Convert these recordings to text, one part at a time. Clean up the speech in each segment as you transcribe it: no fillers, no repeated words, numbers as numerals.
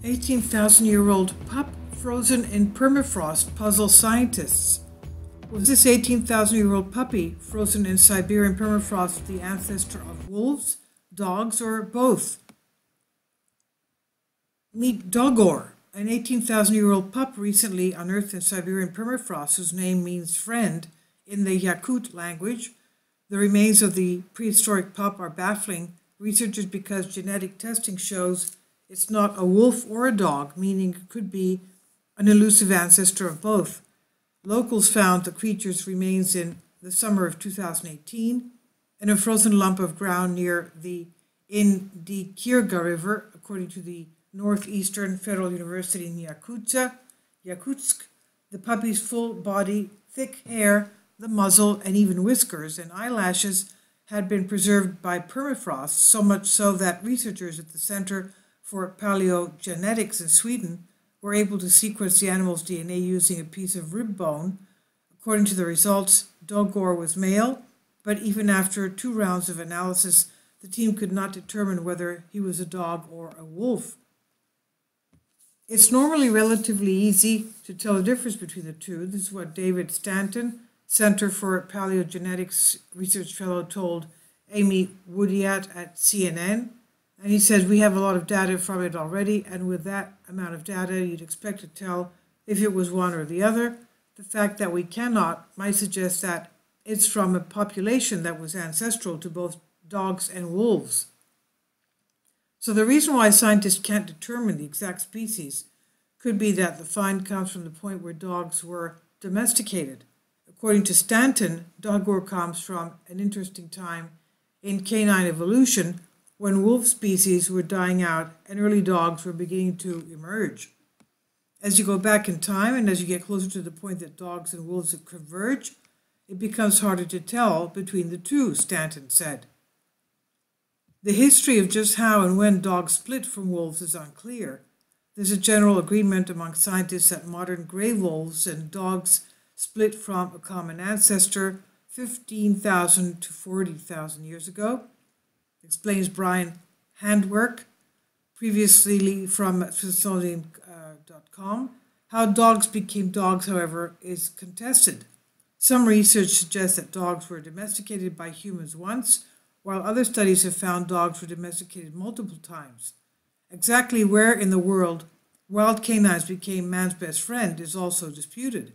18,000-year-old pup frozen in permafrost puzzles scientists. Was this 18,000-year-old puppy frozen in Siberian permafrost the ancestor of wolves, dogs, or both? Meet Dogor, an 18,000-year-old pup recently unearthed in Siberian permafrost whose name means friend in the Yakut language. The remains of the prehistoric pup are baffling researchers because genetic testing shows it's not a wolf or a dog, meaning it could be an elusive ancestor of both. Locals found the creature's remains in the summer of 2018 in a frozen lump of ground near the Indikirga River, according to the Northeastern Federal University in Yakutsk. The puppy's full body, thick hair, the muzzle, and even whiskers and eyelashes had been preserved by permafrost, so much so that researchers at the Center for Paleogenetics in Sweden were able to sequence the animal's DNA using a piece of rib bone. According to the results, Dogor was male, but even after 2 rounds of analysis, the team could not determine whether he was a dog or a wolf. It's normally relatively easy to tell the difference between the two. This is what David Stanton, Center for Paleogenetics Research Fellow, told Amy Woodyat at CNN. And he says, we have a lot of data from it already, and with that amount of data, you'd expect to tell if it was one or the other. The fact that we cannot might suggest that it's from a population that was ancestral to both dogs and wolves. So the reason why scientists can't determine the exact species could be that the find comes from the point where dogs were domesticated. According to Stanton, Dogor comes from an interesting time in canine evolution when wolf species were dying out and early dogs were beginning to emerge. As you go back in time and as you get closer to the point that dogs and wolves converge, it becomes harder to tell between the two, Stanton said. The history of just how and when dogs split from wolves is unclear. There's a general agreement among scientists that modern gray wolves and dogs split from a common ancestor 15,000 to 40,000 years ago, explains Brian Handwerk, previously from Smithsonian.com. How dogs became dogs, however, is contested. Some research suggests that dogs were domesticated by humans once, while other studies have found dogs were domesticated multiple times. Exactly where in the world wild canines became man's best friend is also disputed.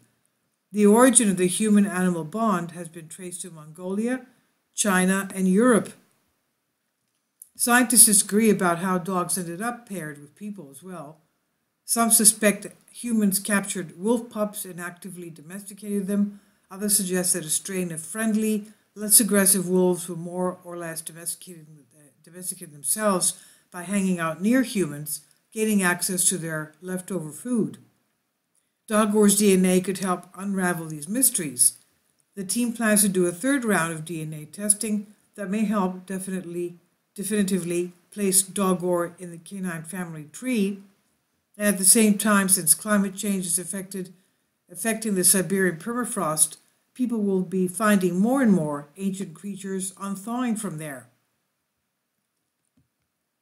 The origin of the human-animal bond has been traced to Mongolia, China, and Europe. Scientists disagree about how dogs ended up paired with people as well. Some suspect that humans captured wolf pups and actively domesticated them. Others suggest that a strain of friendly, less aggressive wolves were more or less domesticated themselves by hanging out near humans, gaining access to their leftover food. Dogor's DNA could help unravel these mysteries. The team plans to do a 3rd round of DNA testing that may help definitively place Dogor in the canine family tree. And at the same time, since climate change is affecting the Siberian permafrost, people will be finding more and more ancient creatures unthawing from there.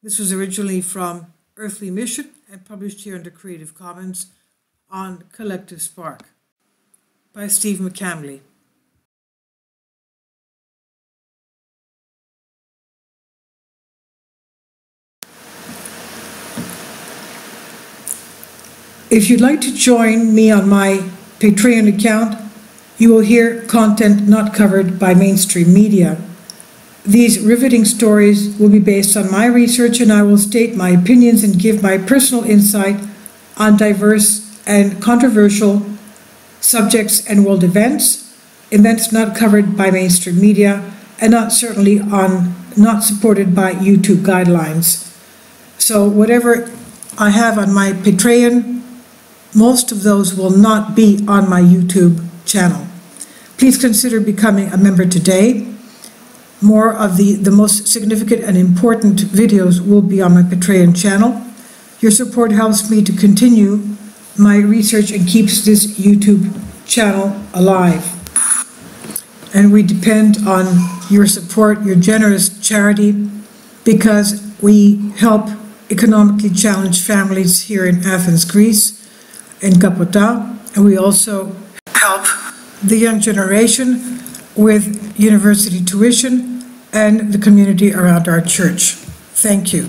This was originally from Earthly Mission and published here under Creative Commons on Collective Spark by Steve McCamley. If you'd like to join me on my Patreon account, you will hear content not covered by mainstream media. These riveting stories will be based on my research, and I will state my opinions and give my personal insight on diverse and controversial subjects and world events not covered by mainstream media, and not supported by YouTube guidelines. So whatever I have on my Patreon, most of those will not be on my YouTube channel. Please consider becoming a member today. More of the most significant and important videos will be on my Patreon channel. Your support helps me to continue my research and keeps this YouTube channel alive. And we depend on your support, your generous charity, because we help economically challenged families here in Athens, Greece, in Kapota, and we also help the young generation with university tuition and the community around our church. Thank you.